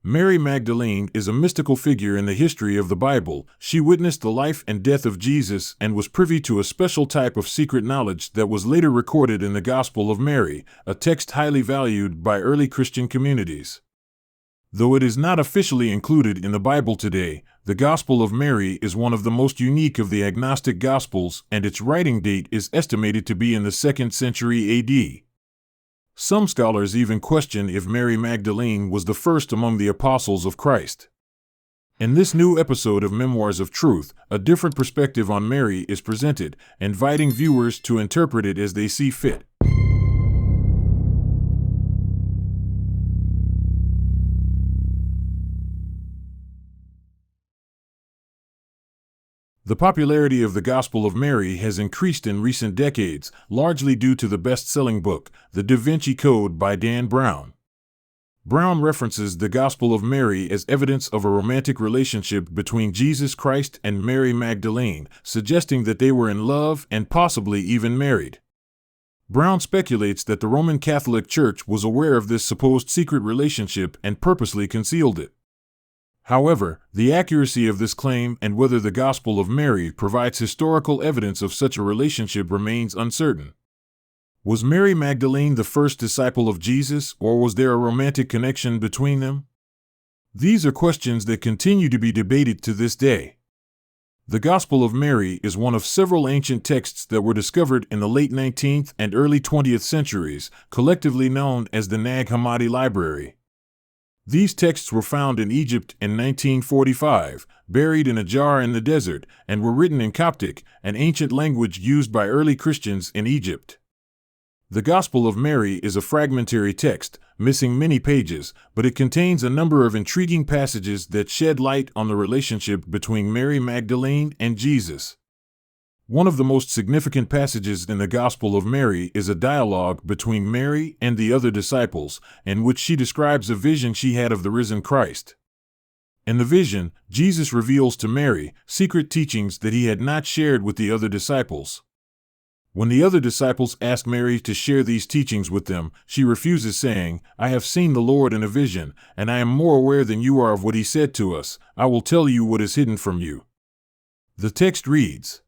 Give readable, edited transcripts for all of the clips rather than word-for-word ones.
Mary Magdalene is a mystical figure in the history of the Bible. She witnessed the life and death of Jesus and was privy to a special type of secret knowledge that was later recorded in the Gospel of Mary, a text highly valued by early Christian communities. Though it is not officially included in the Bible today, the Gospel of Mary is one of the most unique of the agnostic Gospels, and its writing date is estimated to be in the 2nd century AD. Some scholars even question if Mary Magdalene was the first among the apostles of Christ. In this new episode of Memoirs of Truth, a different perspective on Mary is presented, inviting viewers to interpret it as they see fit. The popularity of the Gospel of Mary has increased in recent decades, largely due to the best-selling book, The Da Vinci Code by Dan Brown. Brown references the Gospel of Mary as evidence of a romantic relationship between Jesus Christ and Mary Magdalene, suggesting that they were in love and possibly even married. Brown speculates that the Roman Catholic Church was aware of this supposed secret relationship and purposely concealed it. However, the accuracy of this claim and whether the Gospel of Mary provides historical evidence of such a relationship remains uncertain. Was Mary Magdalene the first disciple of Jesus, or was there a romantic connection between them? These are questions that continue to be debated to this day. The Gospel of Mary is one of several ancient texts that were discovered in the late 19th and early 20th centuries, collectively known as the Nag Hammadi Library. These texts were found in Egypt in 1945, buried in a jar in the desert, and were written in Coptic, an ancient language used by early Christians in Egypt. The Gospel of Mary is a fragmentary text, missing many pages, but it contains a number of intriguing passages that shed light on the relationship between Mary Magdalene and Jesus. One of the most significant passages in the Gospel of Mary is a dialogue between Mary and the other disciples, in which she describes a vision she had of the risen Christ. In the vision, Jesus reveals to Mary secret teachings that he had not shared with the other disciples. When the other disciples ask Mary to share these teachings with them, she refuses, saying, "I have seen the Lord in a vision, and I am more aware than you are of what he said to us. I will tell you what is hidden from you." The text reads,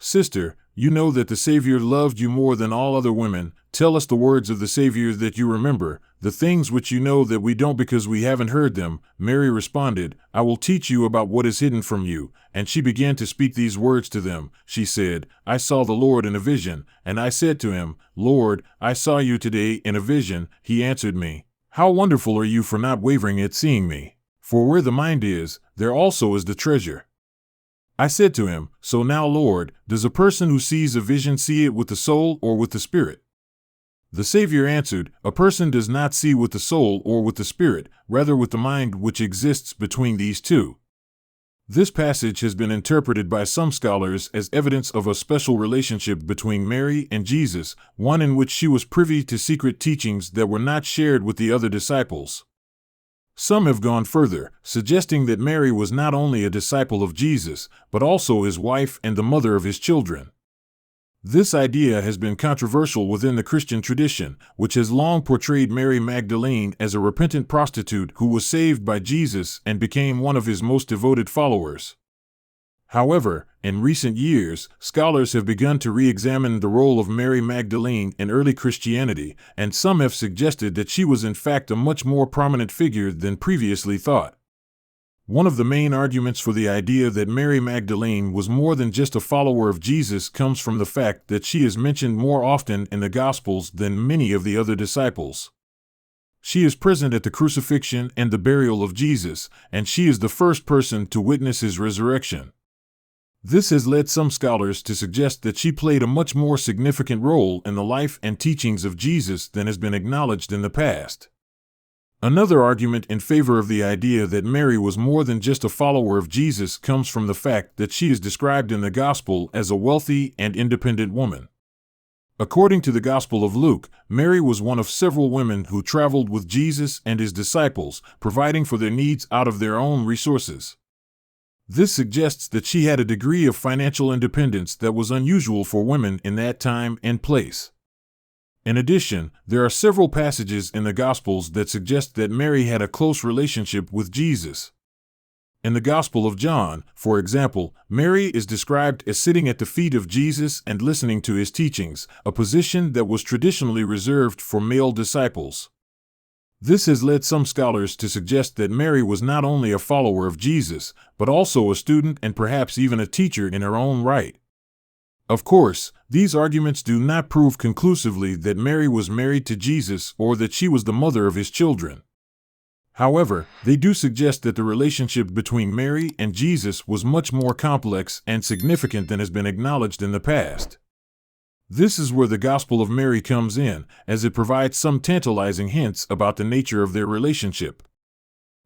"Sister, you know that the Savior loved you more than all other women. Tell us the words of the Savior that you remember, the things which you know that we don't because we haven't heard them." Mary responded, "I will teach you about what is hidden from you." And she began to speak these words to them. She said, "I saw the Lord in a vision, and I said to him, 'Lord, I saw you today in a vision.' He answered me, 'How wonderful are you for not wavering at seeing me? For where the mind is, there also is the treasure.' I said to him, 'So now, Lord, does a person who sees a vision see it with the soul or with the spirit?' The Savior answered, 'A person does not see with the soul or with the spirit, rather with the mind which exists between these two.'" This passage has been interpreted by some scholars as evidence of a special relationship between Mary and Jesus, one in which she was privy to secret teachings that were not shared with the other disciples. Some have gone further, suggesting that Mary was not only a disciple of Jesus, but also his wife and the mother of his children. This idea has been controversial within the Christian tradition, which has long portrayed Mary Magdalene as a repentant prostitute who was saved by Jesus and became one of his most devoted followers. However, in recent years, scholars have begun to re-examine the role of Mary Magdalene in early Christianity, and some have suggested that she was in fact a much more prominent figure than previously thought. One of the main arguments for the idea that Mary Magdalene was more than just a follower of Jesus comes from the fact that she is mentioned more often in the Gospels than many of the other disciples. She is present at the crucifixion and the burial of Jesus, and she is the first person to witness his resurrection. This has led some scholars to suggest that she played a much more significant role in the life and teachings of Jesus than has been acknowledged in the past. Another argument in favor of the idea that Mary was more than just a follower of Jesus comes from the fact that she is described in the Gospel as a wealthy and independent woman. According to the Gospel of Luke, Mary was one of several women who traveled with Jesus and his disciples, providing for their needs out of their own resources. This suggests that she had a degree of financial independence that was unusual for women in that time and place. In addition, there are several passages in the Gospels that suggest that Mary had a close relationship with Jesus. In the Gospel of John, for example, Mary is described as sitting at the feet of Jesus and listening to his teachings, a position that was traditionally reserved for male disciples. This has led some scholars to suggest that Mary was not only a follower of Jesus, but also a student and perhaps even a teacher in her own right. Of course, these arguments do not prove conclusively that Mary was married to Jesus or that she was the mother of his children. However, they do suggest that the relationship between Mary and Jesus was much more complex and significant than has been acknowledged in the past. This is where the Gospel of Mary comes in, as it provides some tantalizing hints about the nature of their relationship.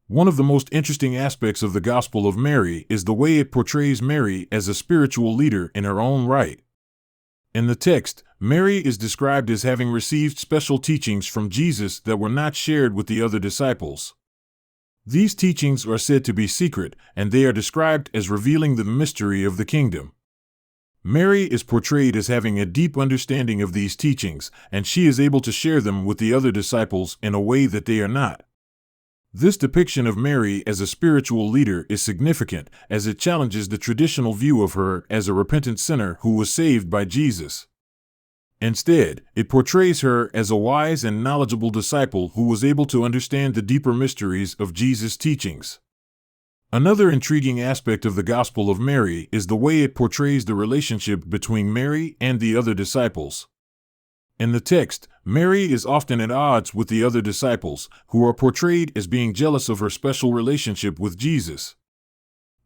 One of the most interesting aspects of the Gospel of Mary is the way it portrays Mary as a spiritual leader in her own right. In the text, Mary is described as having received special teachings from Jesus that were not shared with the other disciples. These teachings are said to be secret, and they are described as revealing the mystery of the kingdom. Mary is portrayed as having a deep understanding of these teachings, and she is able to share them with the other disciples in a way that they are not. This depiction of Mary as a spiritual leader is significant, as it challenges the traditional view of her as a repentant sinner who was saved by Jesus. Instead, it portrays her as a wise and knowledgeable disciple who was able to understand the deeper mysteries of Jesus' teachings. Another intriguing aspect of the Gospel of Mary is the way it portrays the relationship between Mary and the other disciples. In the text, Mary is often at odds with the other disciples, who are portrayed as being jealous of her special relationship with Jesus.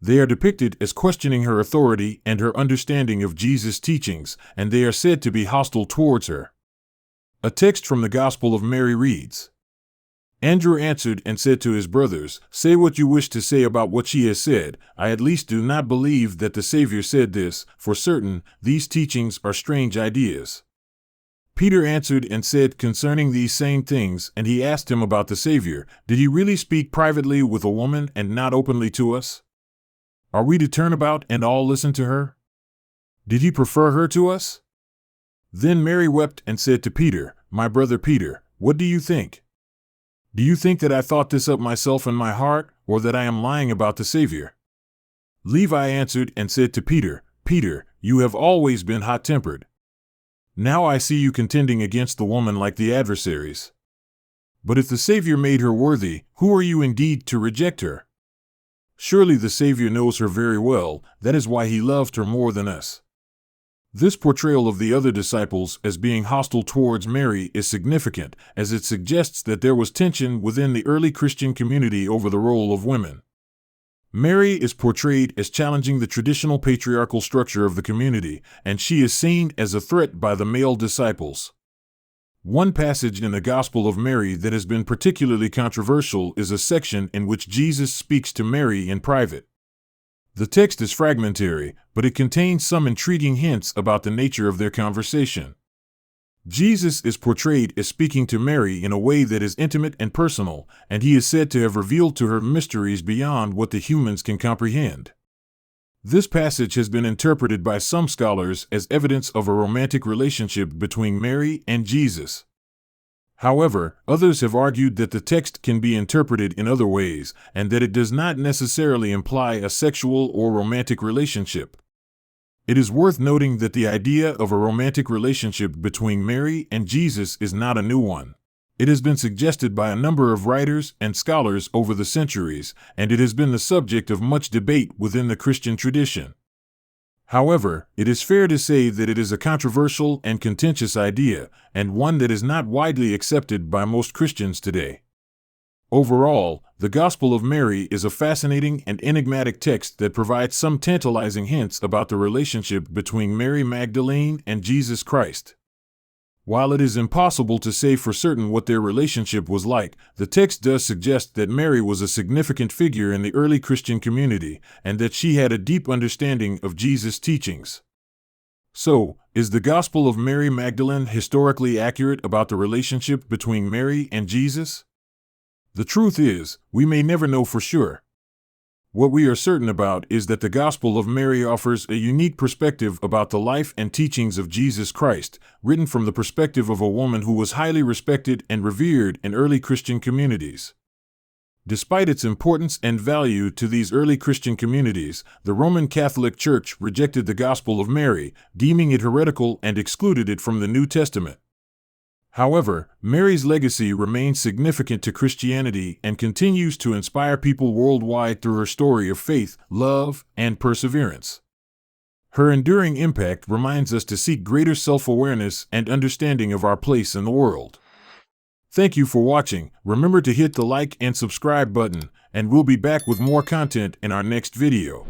They are depicted as questioning her authority and her understanding of Jesus' teachings, and they are said to be hostile towards her. A text from the Gospel of Mary reads, "Andrew answered and said to his brothers, 'Say what you wish to say about what she has said. I at least do not believe that the Savior said this. For certain, these teachings are strange ideas.' Peter answered and said concerning these same things, and he asked him about the Savior, 'Did he really speak privately with a woman and not openly to us? Are we to turn about and all listen to her? Did he prefer her to us?' Then Mary wept and said to Peter, 'My brother Peter, what do you think? Do you think that I thought this up myself in my heart, or that I am lying about the Savior?' Levi answered and said to Peter, 'Peter, you have always been hot-tempered. Now I see you contending against the woman like the adversaries. But if the Savior made her worthy, who are you indeed to reject her? Surely the Savior knows her very well, that is why he loved her more than us.'" This portrayal of the other disciples as being hostile towards Mary is significant, as it suggests that there was tension within the early Christian community over the role of women. Mary is portrayed as challenging the traditional patriarchal structure of the community, and she is seen as a threat by the male disciples. One passage in the Gospel of Mary that has been particularly controversial is a section in which Jesus speaks to Mary in private. The text is fragmentary, but it contains some intriguing hints about the nature of their conversation. Jesus is portrayed as speaking to Mary in a way that is intimate and personal, and he is said to have revealed to her mysteries beyond what the humans can comprehend. This passage has been interpreted by some scholars as evidence of a romantic relationship between Mary and Jesus. However, others have argued that the text can be interpreted in other ways, and that it does not necessarily imply a sexual or romantic relationship. It is worth noting that the idea of a romantic relationship between Mary and Jesus is not a new one. It has been suggested by a number of writers and scholars over the centuries, and it has been the subject of much debate within the Christian tradition. However, it is fair to say that it is a controversial and contentious idea, and one that is not widely accepted by most Christians today. Overall, the Gospel of Mary is a fascinating and enigmatic text that provides some tantalizing hints about the relationship between Mary Magdalene and Jesus Christ. While it is impossible to say for certain what their relationship was like, the text does suggest that Mary was a significant figure in the early Christian community, and that she had a deep understanding of Jesus' teachings. So, is the Gospel of Mary Magdalene historically accurate about the relationship between Mary and Jesus? The truth is, we may never know for sure. What we are certain about is that the Gospel of Mary offers a unique perspective about the life and teachings of Jesus Christ, written from the perspective of a woman who was highly respected and revered in early Christian communities. Despite its importance and value to these early Christian communities, the Roman Catholic Church rejected the Gospel of Mary, deeming it heretical and excluded it from the New Testament. However, Mary's legacy remains significant to Christianity and continues to inspire people worldwide through her story of faith, love, and perseverance. Her enduring impact reminds us to seek greater self-awareness and understanding of our place in the world. Thank you for watching. Remember to hit the like and subscribe button, and we'll be back with more content in our next video.